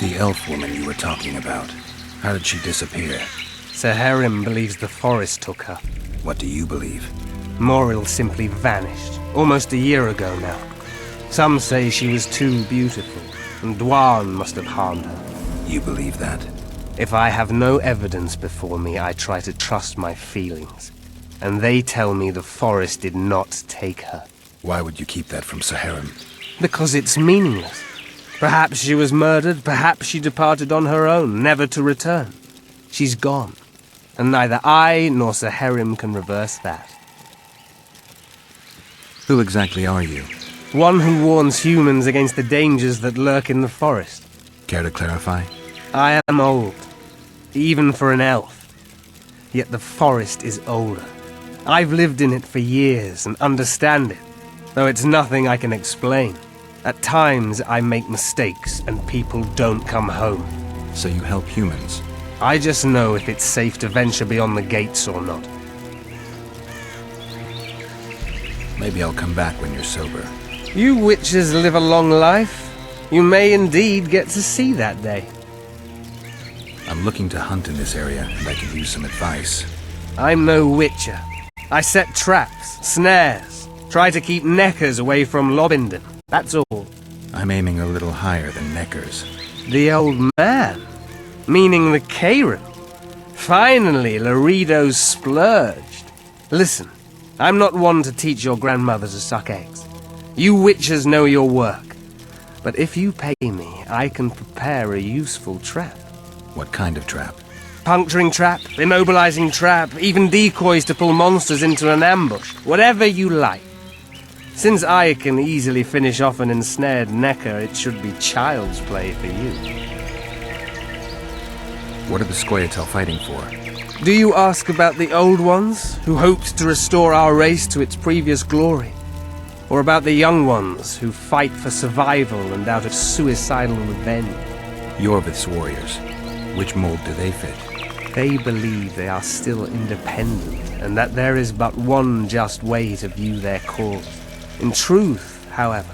The elf woman you were talking about, how did she disappear? Saharim believes the forest took her. What do you believe? Moril simply vanished, almost a year ago now. Some say she was too beautiful, and Dwan must have harmed her. You believe that? If I have no evidence before me, I try to trust my feelings. And they tell me the forest did not take her. Why would you keep that from Saharim? Because it's meaningless. Perhaps she was murdered, perhaps she departed on her own, never to return. She's gone, and neither I nor Saharim can reverse that. Who exactly are you? One who warns humans against the dangers that lurk in the forest. Care to clarify? I am old, even for an elf. Yet the forest is older. I've lived in it for years and understand it, though it's nothing I can explain. At times, I make mistakes and people don't come home. So you help humans? I just know if it's safe to venture beyond the gates or not. Maybe I'll come back when you're sober. You witches live a long life. You may indeed get to see that day. I'm looking to hunt in this area, and I can use some advice. I'm no witcher. I set traps, snares, try to keep neckers away from Lobinden. That's all. I'm aiming a little higher than Neckers. The old man? Meaning the Karen? Finally, Laredo's splurged. Listen, I'm not one to teach your grandmother to suck eggs. You witches know your work. But if you pay me, I can prepare a useful trap. What kind of trap? Puncturing trap, immobilizing trap, even decoys to pull monsters into an ambush. Whatever you like. Since I can easily finish off an ensnared Necker, it should be child's play for you. What are the Scoia'tael fighting for? Do you ask about the old ones, who hoped to restore our race to its previous glory? Or about the young ones, who fight for survival and out of suicidal revenge? Yorvith's warriors. Which mold do they fit? They believe they are still independent, and that there is but one just way to view their cause. In truth, however,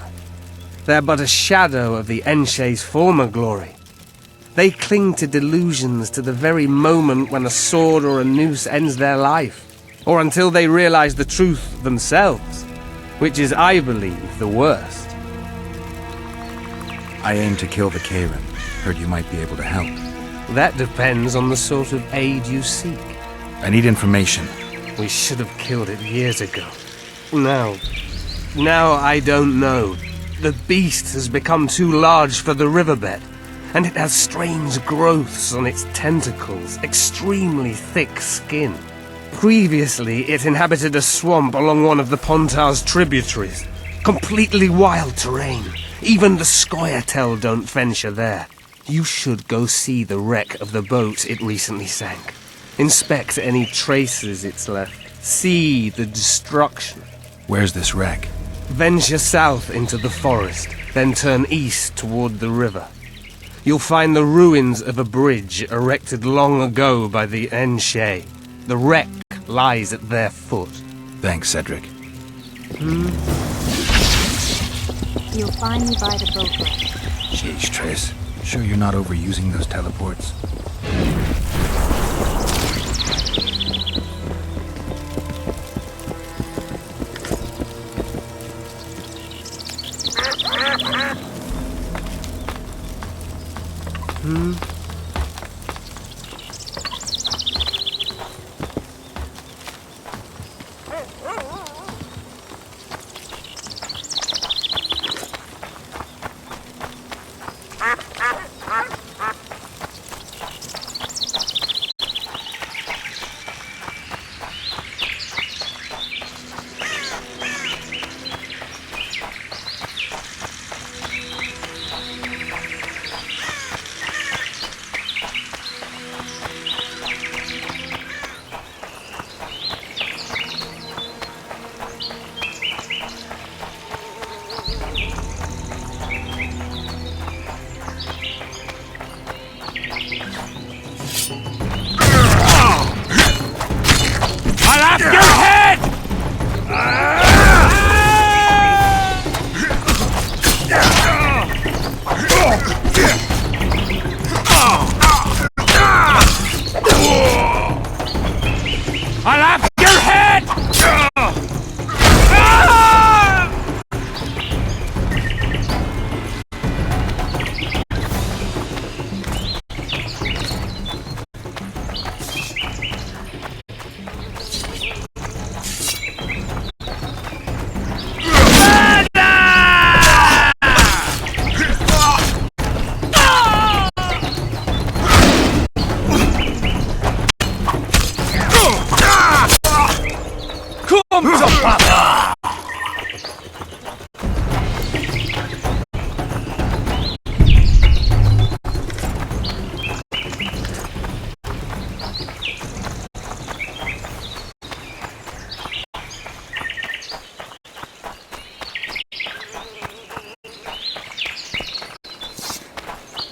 they're but a shadow of the Enshe's former glory. They cling to delusions to the very moment when a sword or a noose ends their life, or until they realize the truth themselves, which is, I believe, the worst. I aim to kill the Karen. Heard you might be able to help. That depends on the sort of aid you seek. I need information. We should have killed it years ago. Now I don't know. The beast has become too large for the riverbed, and it has strange growths on its tentacles, extremely thick skin. Previously, it inhabited a swamp along one of the Pontar's tributaries. Completely wild terrain. Even the Scoia'tael don't venture there. You should go see the wreck of the boat it recently sank. Inspect any traces it's left. See the destruction. Where's this wreck? Venture south into the forest, then turn east toward the river. You'll find the ruins of a bridge erected long ago by the Enshe. The wreck lies at their foot. Thanks, Cedric. You'll find me by the boat wreck. Sheesh, Triss. Sure you're not overusing those teleports? I'll have your head! Ah!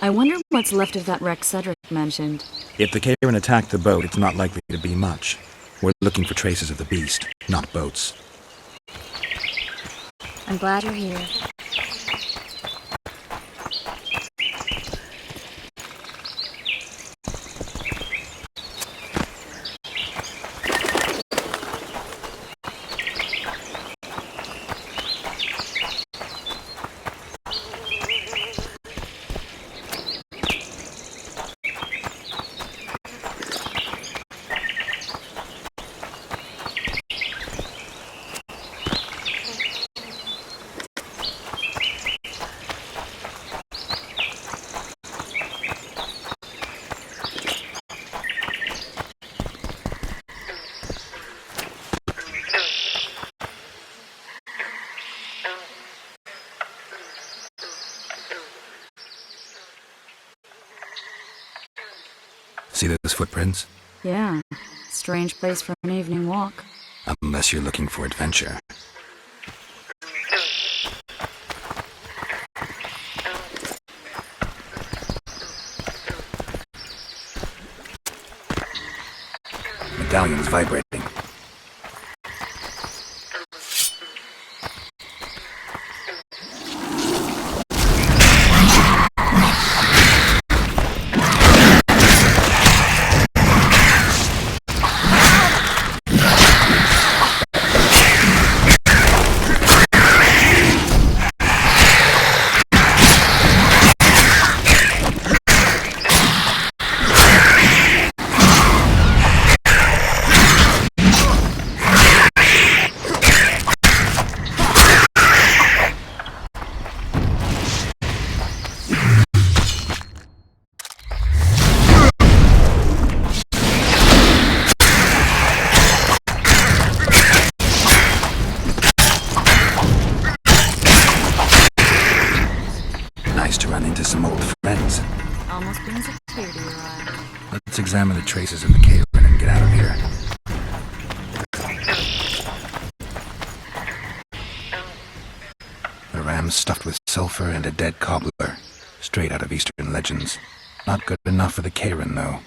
I wonder what's left of that wreck Cedric mentioned. If the Karen attacked the boat, it's not likely to be much. We're looking for traces of the beast, not boats. I'm glad you're here. See those footprints? Yeah, strange place for an evening walk. Unless you're looking for adventure. Medallion's vibrating. To run into some old friends. Almost brings a tear to your eye. Let's examine the traces of the cave and get out of here. A ram stuffed with sulfur and a dead cobbler. Straight out of Eastern legends. Not good enough for the Karen, though.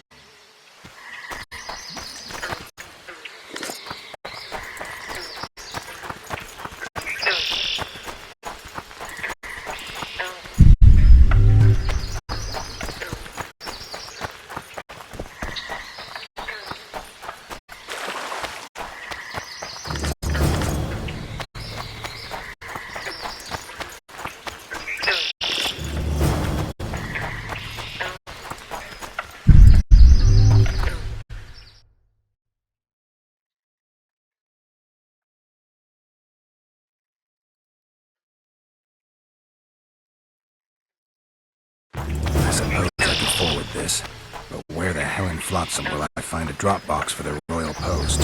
I suppose I could forward this, but where the hell in Flotsam will I find a drop box for the Royal Post?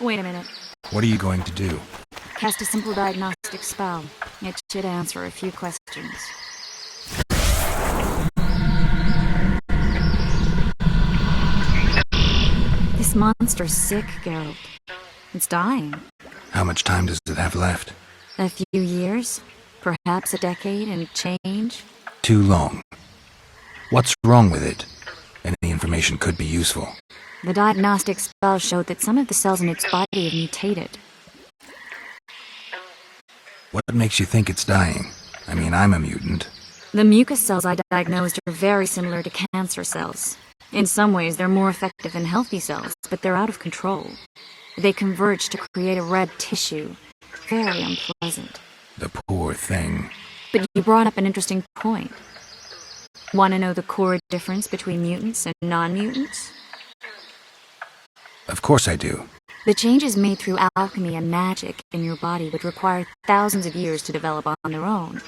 Wait a minute. What are you going to do? Cast a simple diagnostic spell. It should answer a few questions. This monster's sick, Geralt. It's dying. How much time does it have left? A few years? Perhaps a decade and change? Too long. What's wrong with it? Any information information could be useful. The diagnostic spell showed that some of the cells in its body have mutated. What makes you think it's dying? I mean, I'm a mutant. The mucus cells I diagnosed are very similar to cancer cells. In some ways, they're more effective than healthy cells, but they're out of control. They converge to create a red tissue. Very unpleasant. The poor thing. But you brought up an interesting point. Want to know the core difference between mutants and non-mutants? Of course I do. The changes made through alchemy and magic in your body would require thousands of years to develop on their own.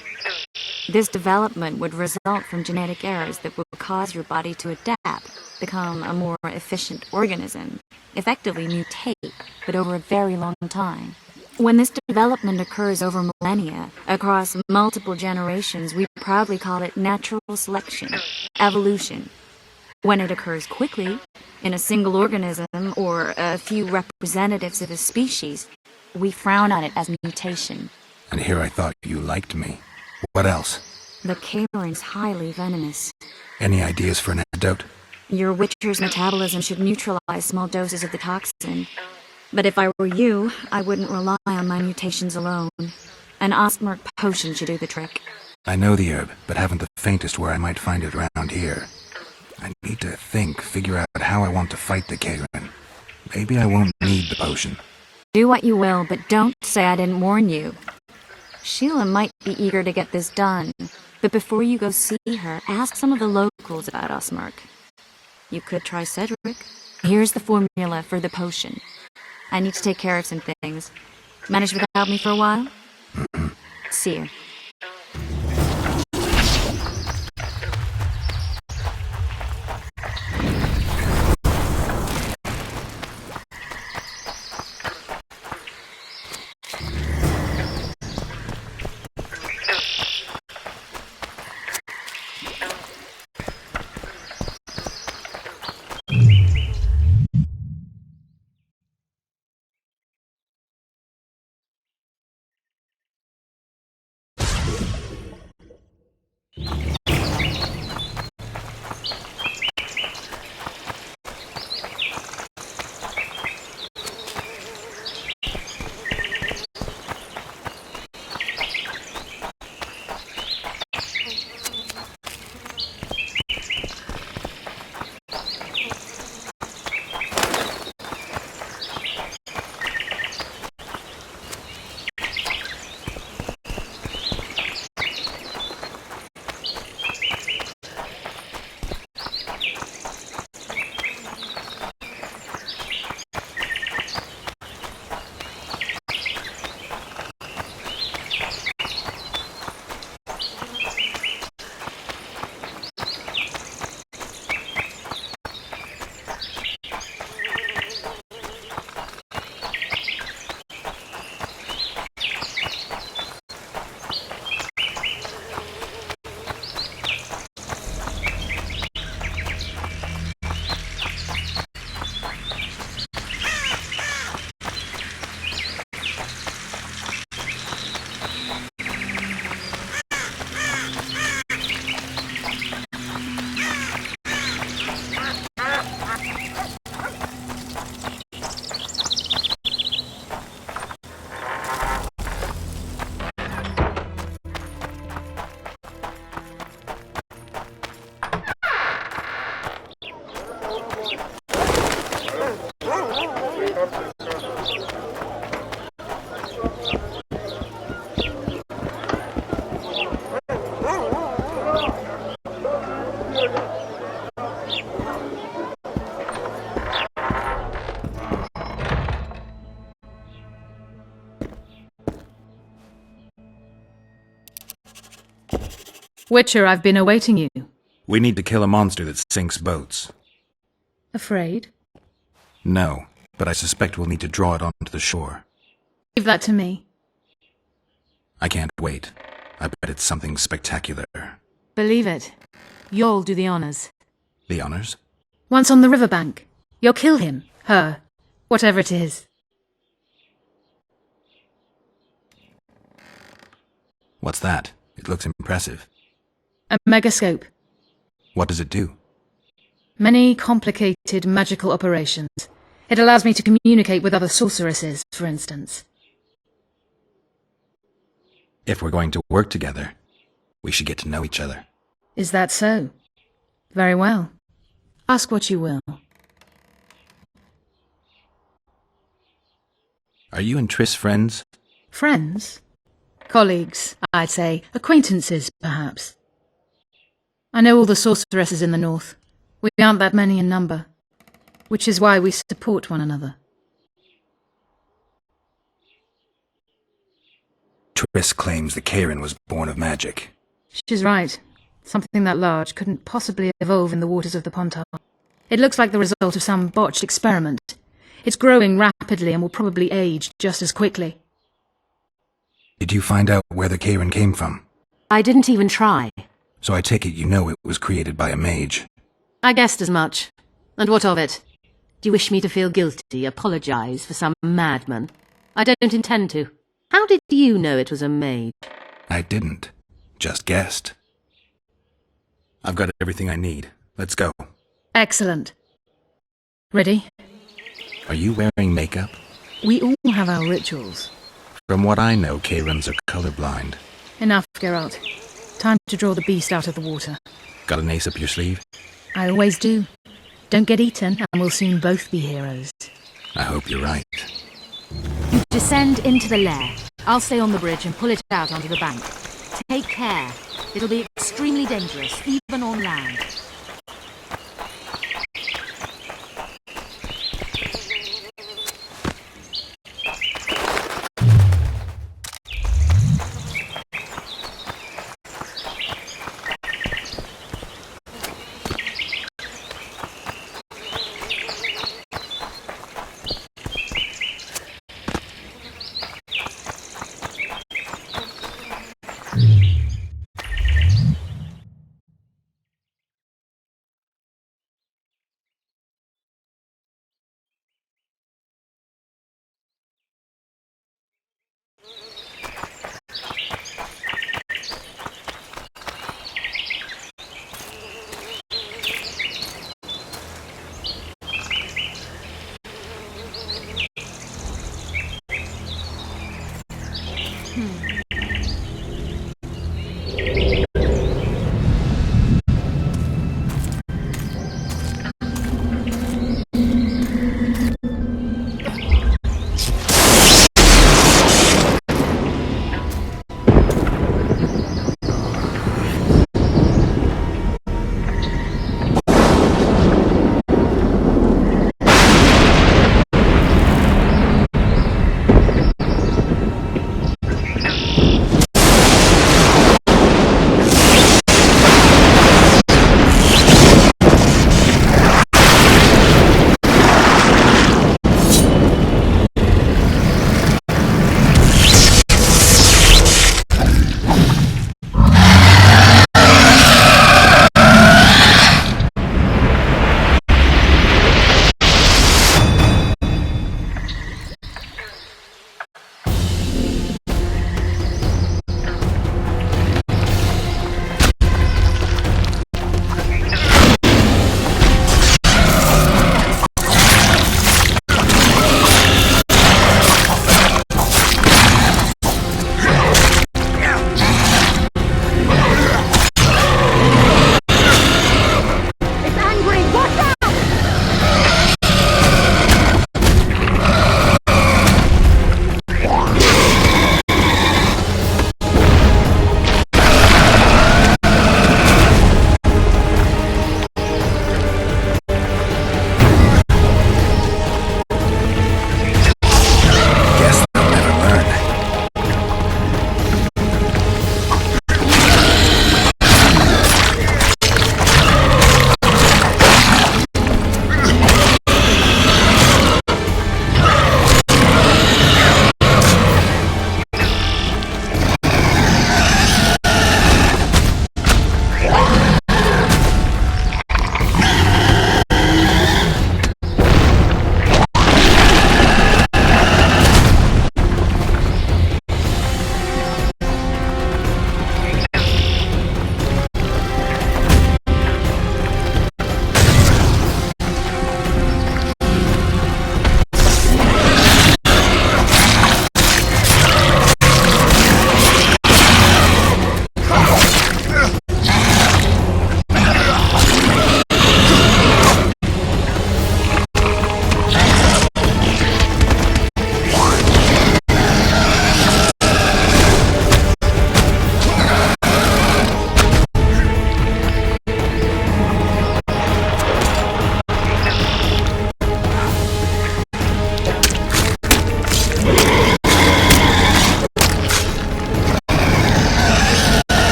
This development would result from genetic errors that would cause your body to adapt, become a more efficient organism, effectively mutate, but over a very long time. When this development occurs over millennia, across multiple generations, we proudly call it natural selection, evolution. When it occurs quickly, in a single organism or a few representatives of a species, we frown on it as mutation. And here I thought you liked me. What else? The Kayrin's highly venomous. Any ideas for an antidote? Your Witcher's metabolism should neutralize small doses of the toxin. But if I were you, I wouldn't rely on my mutations alone. An Ostmark potion should do the trick. I know the herb, but haven't the faintest where I might find it around here. I need to figure out how I want to fight the Kayrin. Maybe I won't need the potion. Do what you will, but don't say I didn't warn you. Sheila might be eager to get this done, but before you go see her, ask some of the locals about Ostmark. You could try Cedric. Here's the formula for the potion. I need to take care of some things. Manage without me for a while? See you. Witcher, I've been awaiting you. We need to kill a monster that sinks boats. Afraid? No, but I suspect we'll need to draw it onto the shore. Leave that to me. I can't wait. I bet it's something spectacular. Believe it. You'll do the honors. The honors? Once on the riverbank, you'll kill him, her, whatever it is. What's that? It looks impressive. A megascope. What does it do? Many complicated magical operations. It allows me to communicate with other sorceresses, for instance. If we're going to work together, we should get to know each other. Is that so? Very well. Ask what you will. Are you and Triss friends? Friends? Colleagues, I'd say. Acquaintances, perhaps. I know all the sorceresses in the north. We aren't that many in number, which is why we support one another. Triss claims the Karen was born of magic. She's right. Something that large couldn't possibly evolve in the waters of the Pontar. It looks like the result of some botched experiment. It's growing rapidly and will probably age just as quickly. Did you find out where the Karen came from? I didn't even try. So I take it you know it was created by a mage. I guessed as much. And what of it? Do you wish me to feel guilty, apologize for some madman? I don't intend to. How did you know it was a mage? I didn't. Just guessed. I've got everything I need. Let's go. Excellent. Ready? Are you wearing makeup? We all have our rituals. From what I know, Karens are colorblind. Enough, Geralt. Time to draw the beast out of the water. Got an ace up your sleeve? I always do. Don't get eaten, and we'll soon both be heroes. I hope you're right. You descend into the lair. I'll stay on the bridge and pull it out onto the bank. Take care. It'll be extremely dangerous, even on land.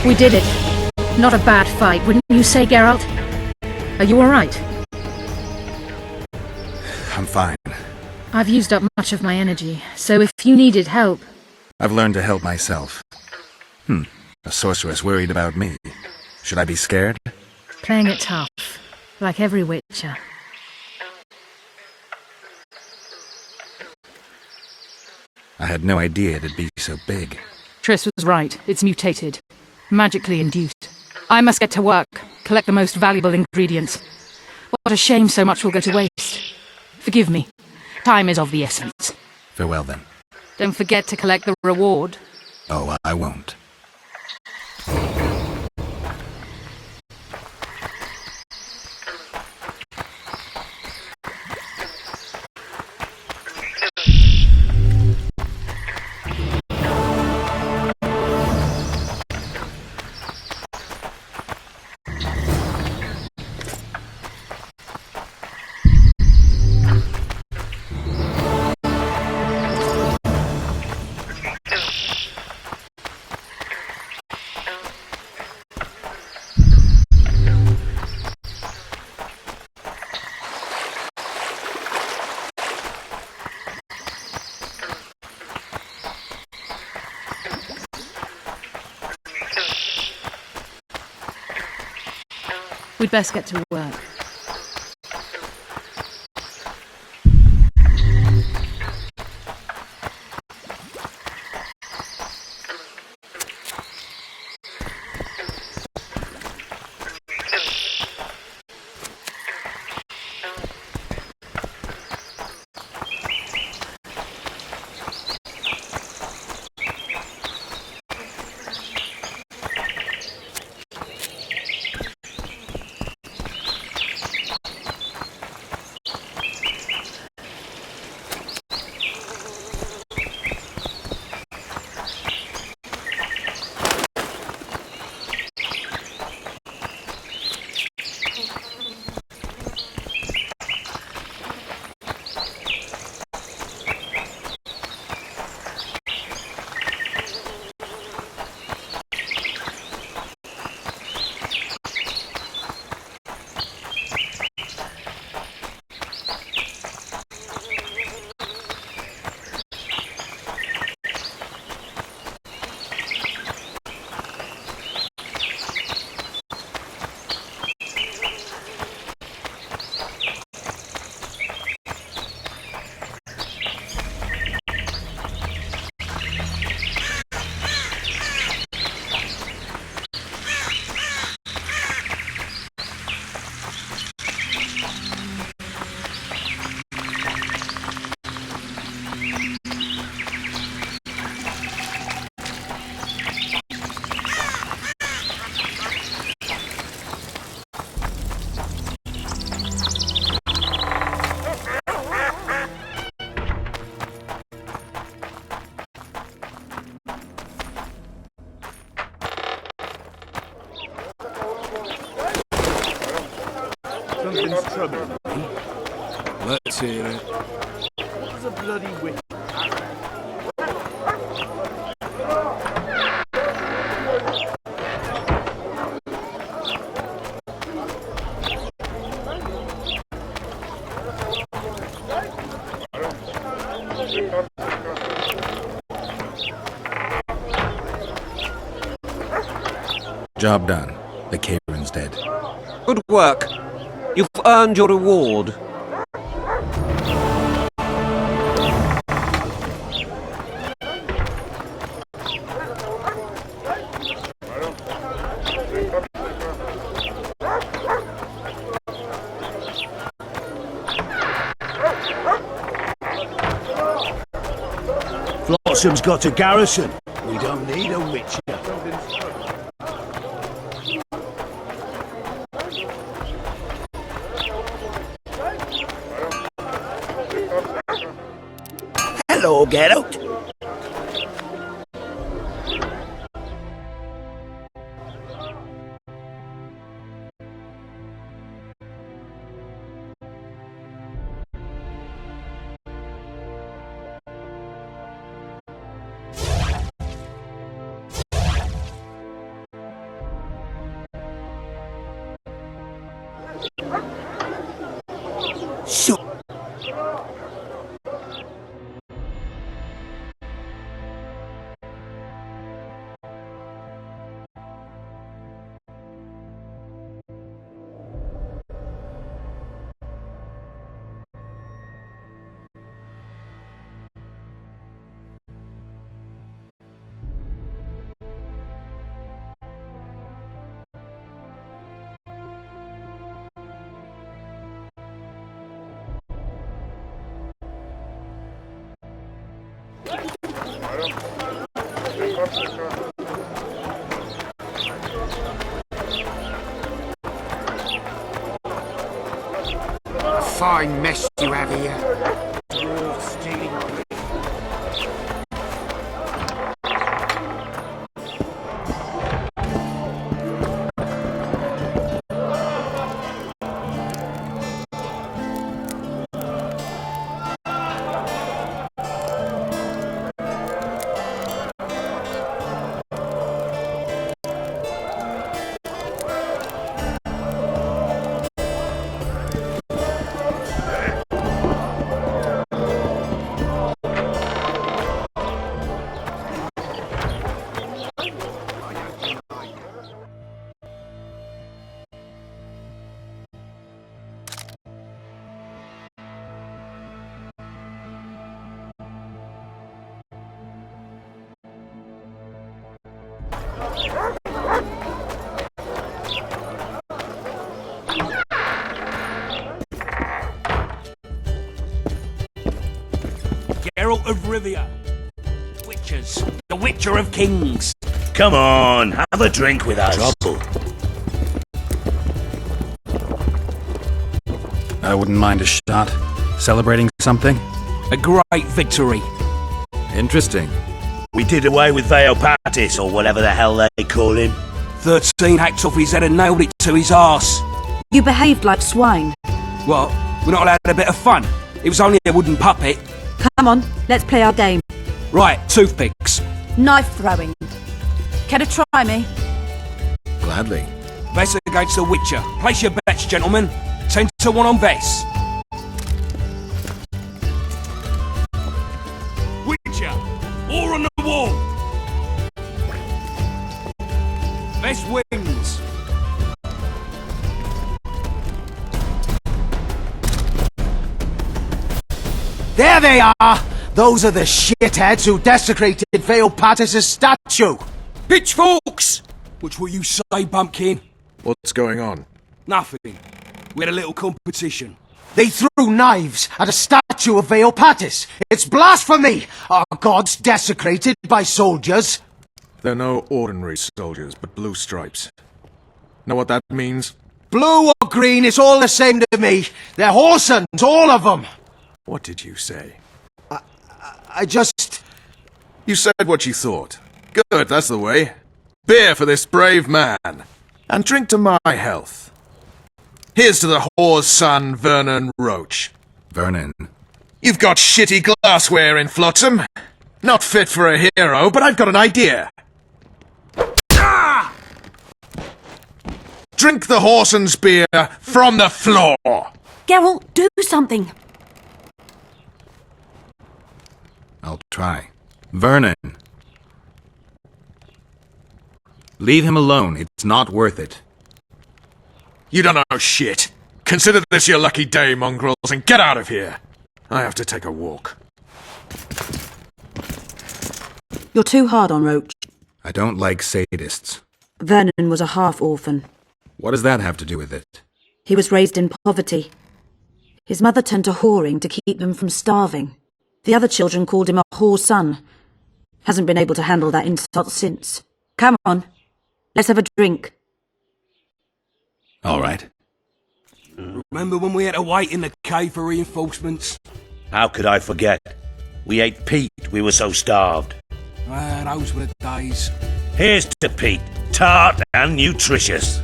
We did it. Not a bad fight, wouldn't you say, Geralt? Are you alright? I'm fine. I've used up much of my energy, so if you needed help... I've learned to help myself. A sorceress worried about me. Should I be scared? Playing it tough, like every Witcher. I had no idea it'd be so big. Triss was right. It's mutated. Magically induced. I must get to work, collect the most valuable ingredients. What a shame so much will go to waste. Forgive me. Time is of the essence. Farewell then. Don't forget to collect the reward. Oh, I won't. We'd best get to work. Something's troubling me. Let's hear it. What does a bloody witch... Job done. The Kayron's dead. Good work. You've earned your reward. Flotsam's got a garrison. We don't need a witcher. Hello, Geralt. So Fine mess you have here. Dwarves stealing Geralt of Rivia. Witchers. The Witcher of Kings. Come on, have a drink with us. Trouble. I wouldn't mind a shot. Celebrating something? A great victory. Interesting. We did away with Vale Patis, or whatever the hell they call him. 13 hacked off his head and nailed it to his arse. You behaved like swine. What? We're not allowed a bit of fun? It was only a wooden puppet. Come on, let's play our game. Right, toothpicks. Knife throwing. Care to try me? Gladly. Vess against the Witcher. Place your bets, gentlemen. 10 to 1 on Vess. Witcher, war on the wall. Vess wins. There they are! Those are the shitheads who desecrated Vale Patis' statue! Pitchforks! Which will you say, Bumpkin? What's going on? Nothing. We had a little competition. They threw knives at a statue of Vale Patis! It's blasphemy! Our gods desecrated by soldiers! They're no ordinary soldiers, but blue stripes. Know what that means? Blue or green, it's all the same to me. They're Horsens, all of them! What did you say? I just... You said what you thought. Good, that's the way. Beer for this brave man. And drink to my health. Here's to the whore's son, Vernon Roach. Vernon. You've got shitty glassware in Flotsam. Not fit for a hero, but I've got an idea. Ah! Drink the Horsens beer from the floor. Geralt, do something. I'll try. Vernon. Leave him alone. It's not worth it. You don't know shit. Consider this your lucky day, mongrels, and get out of here. I have to take a walk. You're too hard on Roach. I don't like sadists. Vernon was a half-orphan. What does that have to do with it? He was raised in poverty. His mother turned to whoring to keep him from starving. The other children called him a whore's son. Hasn't been able to handle that insult since. Come on, let's have a drink. All right. Remember when we had to wait in the cave for reinforcements? How could I forget? We ate peat, we were so starved. Ah, those were the days. Here's to peat, tart and nutritious.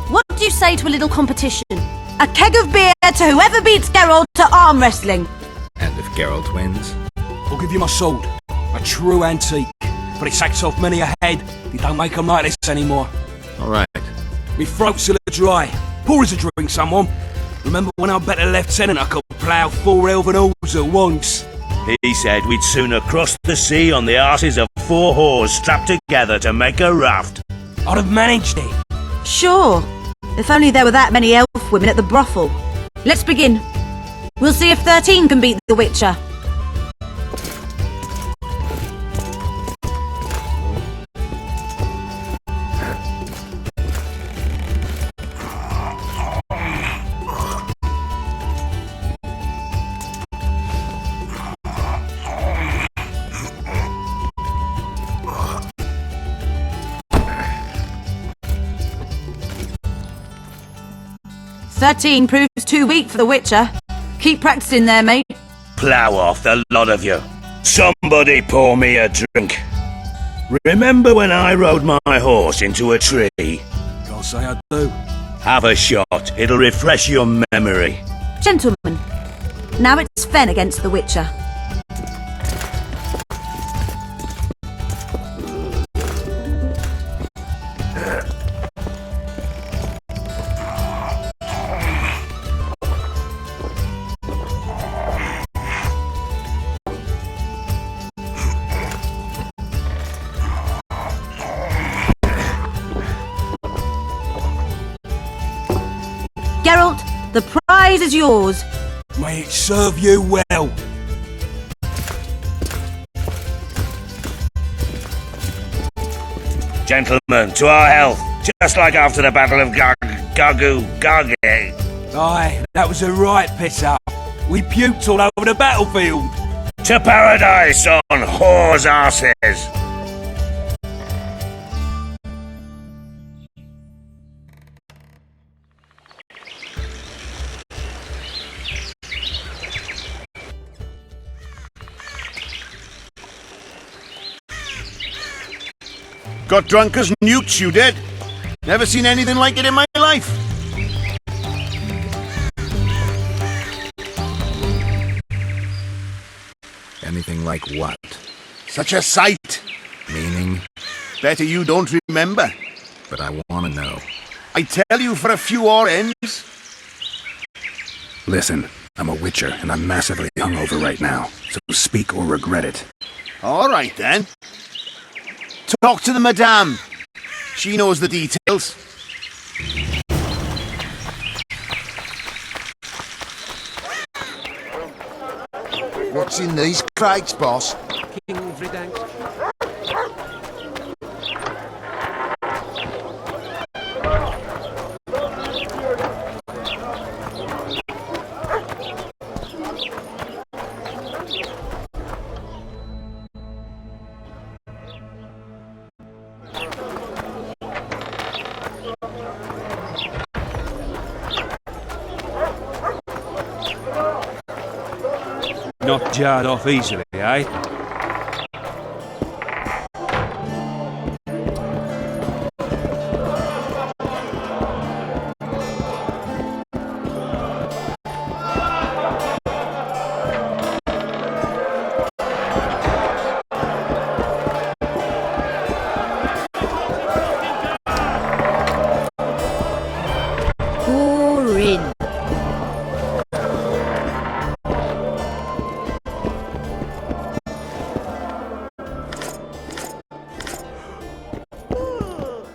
What do you say to a little competition? A keg of beer to whoever beats Geralt to arm wrestling. And if Geralt wins? I'll give you my sword. A true antique. For but it sacks off many a head. They don't make 'em like this anymore. All right. Me throat's still dry. Pour us a drink, someone. Remember when I bet a lieutenant I could plough 4 elven oars at once? He said we'd sooner cross the sea on the arses of 4 whores strapped together to make a raft. I'd have managed it. Sure. If only there were that many elf women at the brothel. Let's begin. We'll see if 13 can beat the Witcher. "13 proves too weak for the Witcher. Keep practicing there, mate." Plough off, the lot of you. Somebody pour me a drink. Remember when I rode my horse into a tree? Can't say I do. Have a shot. It'll refresh your memory. Gentlemen, now it's Fen against the Witcher. Geralt, the prize is yours. May it serve you well. Gentlemen, to our health. Just like after the Battle of Gargu. Aye, that was a right piss-up. We puked all over the battlefield. To paradise on whores' arses. Got drunk as newts, you did. Never seen anything like it in my life. Anything like what? Such a sight. Meaning? Better you don't remember. But I want to know. I tell you for a few odd ends. Listen, I'm a witcher, and I'm massively hungover right now, so speak or regret it. All right, then. Talk to the madame. She knows the details. What's in these crates, boss? Not jarred off easily, eh?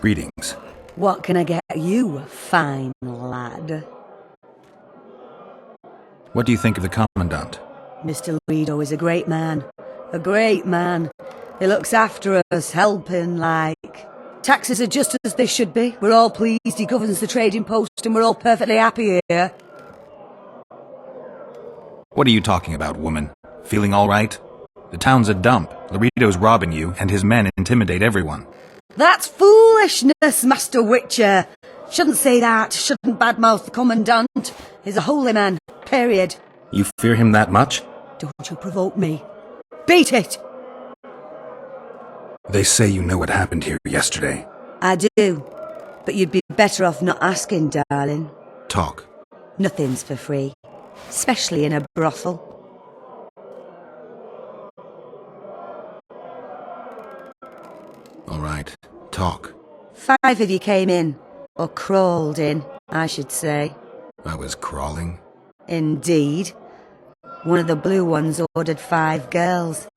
Greetings. What can I get you, fine lad? What do you think of the Commandant? Mr. Luido is a great man. A great man. He looks after us, helping, like. Taxes are just as they should be. We're all pleased he governs the trading post and we're all perfectly happy here. What are you talking about, woman? Feeling all right? The town's a dump. Laredo's robbing you, and his men intimidate everyone. That's foolishness, Master Witcher. Shouldn't say that. Shouldn't badmouth the Commandant. He's a holy man. Period. You fear him that much? Don't you provoke me. Beat it! They say you know what happened here yesterday. I do. But you'd be better off not asking, darling. Talk. Nothing's for free. Especially in a brothel. All right, talk. 5 of you came in. Or crawled in, I should say. I was crawling. Indeed. One of the blue ones ordered 5 girls.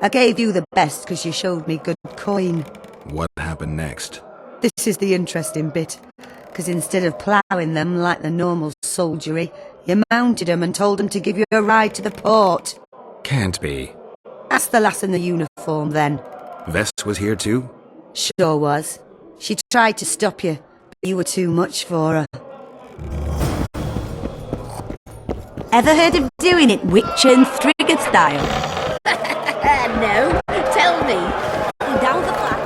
I gave you the best because you showed me good coin. What happened next? This is the interesting bit, because instead of ploughing them like the normal soldiery, you mounted them and told them to give you a ride to the port. Can't be. Ask the lass in the uniform then. Vess was here too? Sure was. She tried to stop you, but you were too much for her. Ever heard of doing it Witcher and Strigged style? No, tell me. Down the flat.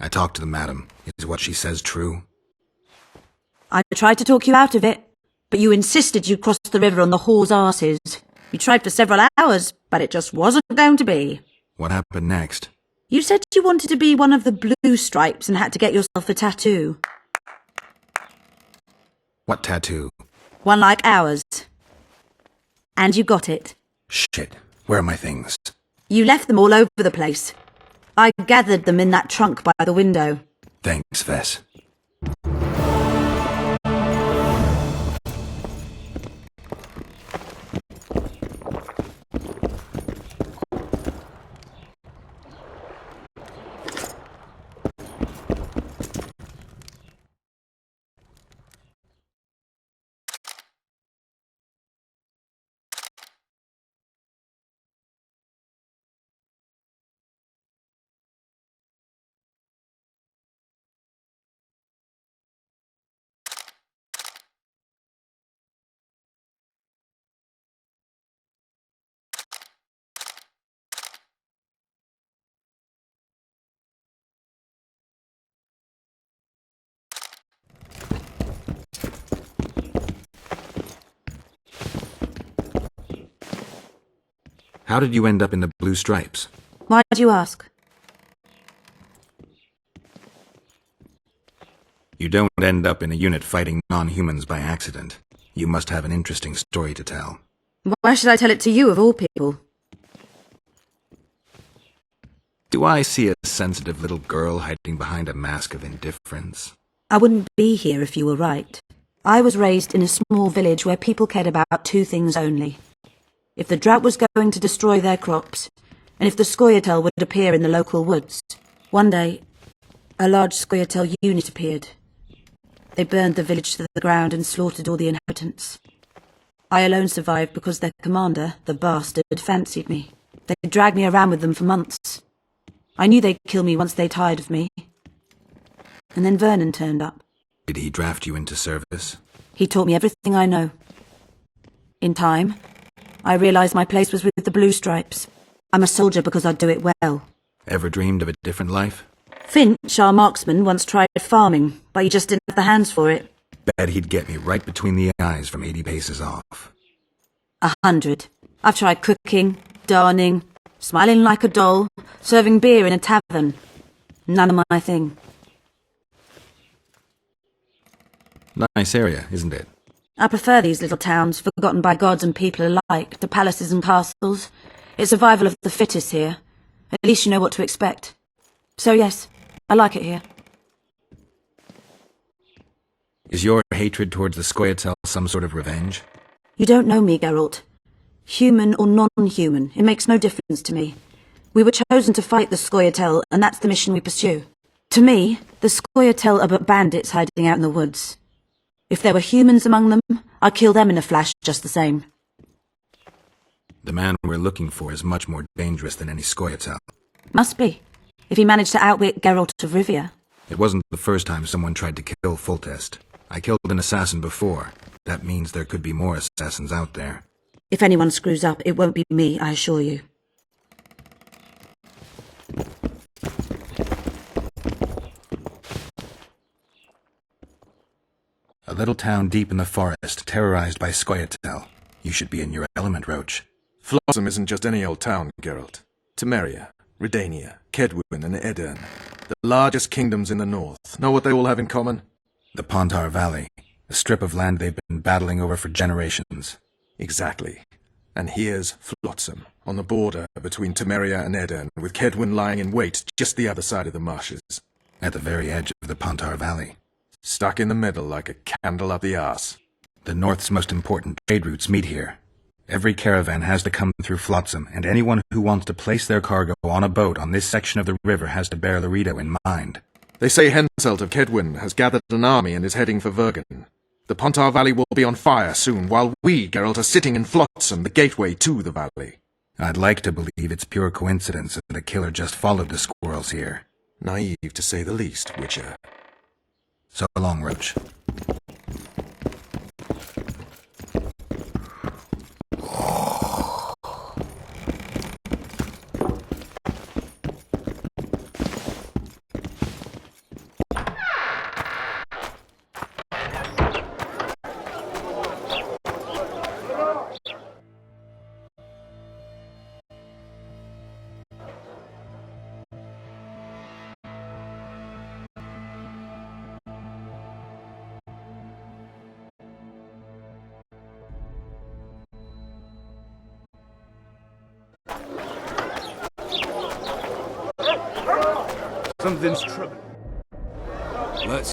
I talked to the madam. Is what she says true? I tried to talk you out of it, but you insisted you'd cross the river on the whore's arses. You tried for several hours, but it just wasn't going to be. What happened next? You said you wanted to be one of the blue stripes and had to get yourself a tattoo. What tattoo? One like ours. And you got it. Shit. Where are my things? You left them all over the place. I gathered them in that trunk by the window. Thanks, Vess. How did you end up in the blue stripes? Why do you ask? You don't end up in a unit fighting non-humans by accident. You must have an interesting story to tell. Why should I tell it to you, of all people? Do I see a sensitive little girl hiding behind a mask of indifference? I wouldn't be here if you were right. I was raised in a small village where people cared about 2 things only. If the drought was going to destroy their crops, and if the Scoia'tael would appear in the local woods. One day, a large Scoia'tael unit appeared. They burned the village to the ground and slaughtered all the inhabitants. I alone survived because their commander, the bastard, fancied me. They dragged me around with them for months. I knew they'd kill me once they tired of me. And then Vernon turned up. Did he draft you into service? He taught me everything I know. In time, I realised my place was with the Blue Stripes. I'm a soldier because I do it well. Ever dreamed of a different life? Finch, our marksman, once tried farming, but he just didn't have the hands for it. Bet he'd get me right between the eyes from 80 paces off. 100. I've tried cooking, darning, smiling like a doll, serving beer in a tavern. None of my thing. Nice area, isn't it? I prefer these little towns, forgotten by gods and people alike, to palaces and castles. It's survival of the fittest here. At least you know what to expect. So yes, I like it here. Is your hatred towards the Scoia'tael some sort of revenge? You don't know me, Geralt. Human or non-human, it makes no difference to me. We were chosen to fight the Scoia'tael, and that's the mission we pursue. To me, the Scoia'tael are but bandits hiding out in the woods. If there were humans among them, I'd kill them in a flash just the same. The man we're looking for is much more dangerous than any Scoia'tael. Must be, if he managed to outwit Geralt of Rivia. It wasn't the first time someone tried to kill Foltest. I killed an assassin before. That means there could be more assassins out there. If anyone screws up, it won't be me, I assure you. A little town deep in the forest, terrorized by Scoia'tael. You should be in your element, Roach. Flotsam isn't just any old town, Geralt. Temeria, Redania, Kedwin, and Edirn. The largest kingdoms in the north. Know what they all have in common? The Pontar Valley, a strip of land they've been battling over for generations. Exactly. And here's Flotsam, on the border between Temeria and Edirn, with Kedwin lying in wait just the other side of the marshes. At the very edge of the Pontar Valley. Stuck in the middle like a candle up the arse. The North's most important trade routes meet here. Every caravan has to come through Flotsam, and anyone who wants to place their cargo on a boat on this section of the river has to bear Loreto in mind. They say Henselt of Kedwin has gathered an army and is heading for Vergen. The Pontar Valley will be on fire soon, while we, Geralt, are sitting in Flotsam, the gateway to the valley. I'd like to believe it's pure coincidence that the killer just followed the squirrels here. Naive, to say the least, Witcher. So long, Roach. Something's trouble. Let's